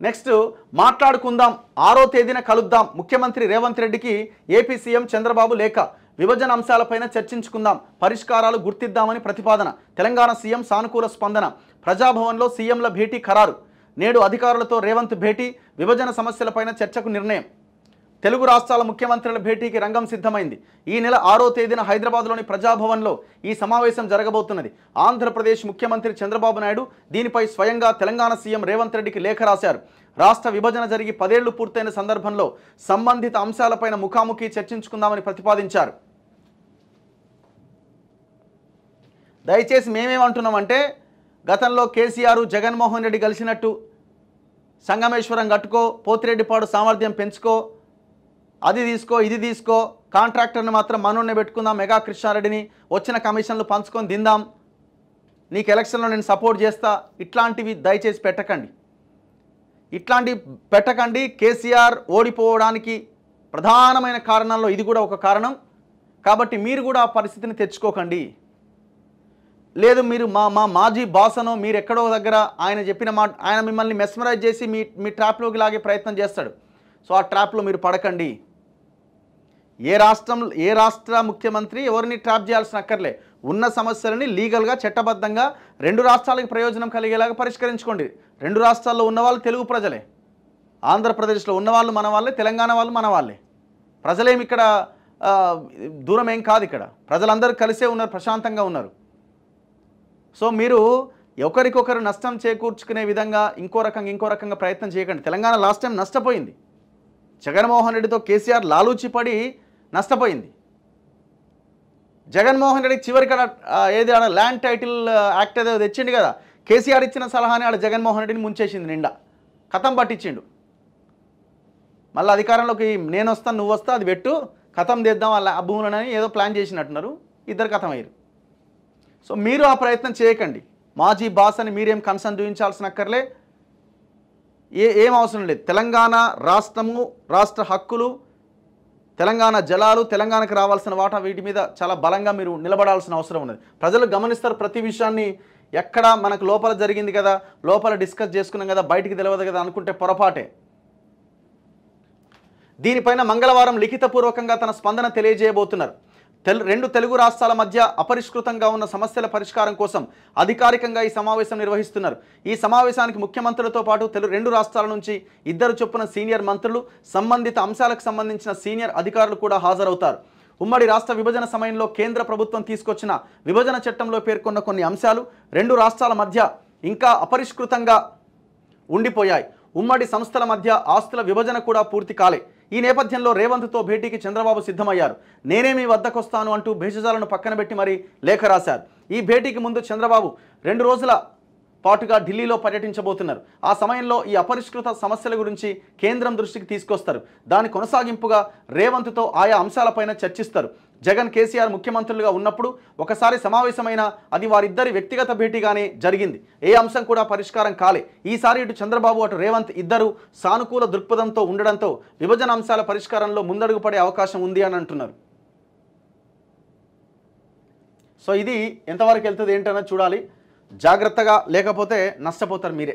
next మాట్లాడుకుందాం 6వ తేదీన కలుద్దాం ముఖ్యమంత్రి రేవంత్ రెడ్డికి ఏపీ సీఎం చంద్రబాబు లేఖ విభజన అంశాలపైన చర్చించుకుందాం పరిష్కారాలు గుర్తిద్దామని ప్రతిపాదన తెలంగాణ సీఎం సానుకూల స్పందన ప్రజాభవన్లో సీఎంల భేటీ ఖరారు నేడు అధికారులతో రేవంత్ భేటీ విభజన సమస్యలపైన చర్చకు నిర్ణయం తెలుగు రాష్ట్రాల ముఖ్యమంత్రుల భేటీకి రంగం సిద్ధమైంది ఈ నెల 6వ తేదీన హైదరాబాద్లోని ప్రజాభవన్లో ఈ సమావేశం జరగబోతున్నది ఆంధ్రప్రదేశ్ ముఖ్యమంత్రి చంద్రబాబు నాయుడు దీనిపై స్వయంగా తెలంగాణ సీఎం రేవంత్ రెడ్డికి లేఖ రాశారు రాష్ట్ర విభజన జరిగి 10 ఏళ్లు పూర్తయిన సందర్భంలో సంబంధిత అంశాలపైన ముఖాముఖి చర్చించుకుందామని ప్రతిపాదించారు దయచేసి మేమేమంటున్నామంటే గతంలో కేసీఆర్ జగన్మోహన్ రెడ్డి కలిసినట్టు సంగమేశ్వరం కట్టుకో పోతిరెడ్డిపాడు సామర్థ్యం పెంచుకో అది తీసుకో ఇది తీసుకో కాంట్రాక్టర్ని మాత్రం మనోన్నే పెట్టుకుందాం మెగా కృష్ణారెడ్డిని వచ్చిన కమిషన్లు పంచుకొని దిందాం నీకు ఎలక్షన్లో నేను సపోర్ట్ చేస్తా ఇట్లాంటివి దయచేసి పెట్టకండి కేసీఆర్ ఓడిపోవడానికి ప్రధానమైన కారణాల్లో ఇది కూడా ఒక కారణం కాబట్టి మీరు కూడా ఆ పరిస్థితిని తెచ్చుకోకండి లేదు మీరు మా మాజీ బాసనో మీరు ఎక్కడో దగ్గర ఆయన చెప్పిన మాట ఆయన మిమ్మల్ని మెస్మరైజ్ చేసి మీ ట్రాప్లోకి లాగే ప్రయత్నం చేస్తాడు సో ఆ ట్రాప్లో మీరు పడకండి ఏ రాష్ట్ర ముఖ్యమంత్రి ఎవరిని ట్రాప్ చేయాల్సిన అక్కర్లే ఉన్న సమస్యలని లీగల్గా చట్టబద్ధంగా 2 రాష్ట్రాలకు ప్రయోజనం కలిగేలాగా పరిష్కరించుకోండి 2 రాష్ట్రాల్లో ఉన్నవాళ్ళు తెలుగు ప్రజలే ఆంధ్రప్రదేశ్లో ఉన్నవాళ్ళు మన వాళ్ళే తెలంగాణ వాళ్ళు మన వాళ్ళే ప్రజలేమి ఇక్కడ దూరం ఏం కాదు ఇక్కడ ప్రజలందరూ కలిసే ఉన్నారు ప్రశాంతంగా ఉన్నారు సో మీరు ఒకరికొకరు నష్టం చేకూర్చుకునే విధంగా ఇంకో రకంగా ప్రయత్నం చేయకండి తెలంగాణ లాస్ట్ టైం నష్టపోయింది జగన్మోహన్ రెడ్డితో కేసీఆర్ లాలూచిపడి నష్టపోయింది జగన్మోహన్ రెడ్డికి చివరికి ఏది ల్యాండ్ టైటిల్ యాక్ట్ ఏదో తెచ్చిండు కదా కేసీఆర్ ఇచ్చిన సలహాని ఆడ జగన్మోహన్ రెడ్డిని ముంచేసింది నిండా కథం పట్టించిండు మళ్ళీ అధికారంలోకి నేను వస్తాను నువ్వు వస్తా అది పెట్టు కథం తెద్దాం ఆ భూములని ఏదో ప్లాన్ చేసినట్టున్నారు ఇద్దరు కథం అయ్యారు సో మీరు ఆ ప్రయత్నం చేయకండి మాజీ బాస్ అని మీరేం కన్సర్న్ చూపించాల్సిన అక్కర్లే ఏం అవసరం లేదు తెలంగాణ రాష్ట్రము రాష్ట్ర హక్కులు తెలంగాణ జలాలు తెలంగాణకు రావాల్సిన వాటా వీటి మీద చాలా బలంగా మీరు నిలబడాల్సిన అవసరం ఉన్నది ప్రజలు గమనిస్తారు ప్రతి విషయాన్ని ఎక్కడ మనకు లోపల జరిగింది కదా లోపల డిస్కస్ చేసుకున్నాం కదా బయటికి తెలియదు కదా అనుకుంటే పొరపాటే దీనిపైన మంగళవారం లిఖితపూర్వకంగా తన స్పందన తెలియజేయబోతున్నారు 2 తెలుగు రాష్ట్రాల మధ్య అపరిష్కృతంగా ఉన్న సమస్యల పరిష్కారం కోసం అధికారికంగా ఈ సమావేశం నిర్వహిస్తున్నారు ఈ సమావేశానికి ముఖ్యమంత్రులతో పాటు 2 రాష్ట్రాల నుంచి 2 చొప్పున సీనియర్ మంత్రులు సంబంధిత అంశాలకు సంబంధించిన సీనియర్ అధికారులు కూడా హాజరవుతారు ఉమ్మడి రాష్ట్ర విభజన సమయంలో కేంద్ర ప్రభుత్వం తీసుకొచ్చిన విభజన చట్టంలో పేర్కొన్న కొన్ని అంశాలు 2 రాష్ట్రాల మధ్య ఇంకా అపరిష్కృతంగా ఉండిపోయాయి ఉమ్మడి సంస్థల మధ్య ఆస్తుల విభజన కూడా పూర్తి కాలే ఈ నేపథ్యంలో రేవంత్తో భేటీకి చంద్రబాబు సిద్ధమయ్యారు నేనే మీ వద్దకొస్తాను అంటూ భేషజాలను పక్కన పెట్టి మరీ లేఖ రాశారు ఈ భేటీకి ముందు చంద్రబాబు 2 రోజుల పాటుగా ఢిల్లీలో పర్యటించబోతున్నారు ఆ సమయంలో ఈ అపరిష్కృత సమస్యల గురించి కేంద్రం దృష్టికి తీసుకొస్తారు దాని కొనసాగింపుగా రేవంత్తో ఆయా అంశాలపైన చర్చిస్తారు జగన్ కేసీఆర్ ముఖ్యమంత్రులుగా ఉన్నప్పుడు ఒకసారి సమావేశమైన అది వారిద్దరి వ్యక్తిగత భేటీగానే జరిగింది ఏ అంశం కూడా పరిష్కారం కాలే ఈసారి ఇటు చంద్రబాబు అటు రేవంత్ ఇద్దరు సానుకూల దృక్పథంతో ఉండడంతో విభజన అంశాల పరిష్కారంలో ముందడుగు పడే అవకాశం ఉంది అని అంటున్నారు సో ఇది ఎంతవరకు వెళ్తుంది ఏంటన్నది చూడాలి జాగ్రత్తగా లేకపోతే నష్టపోతారు మీరే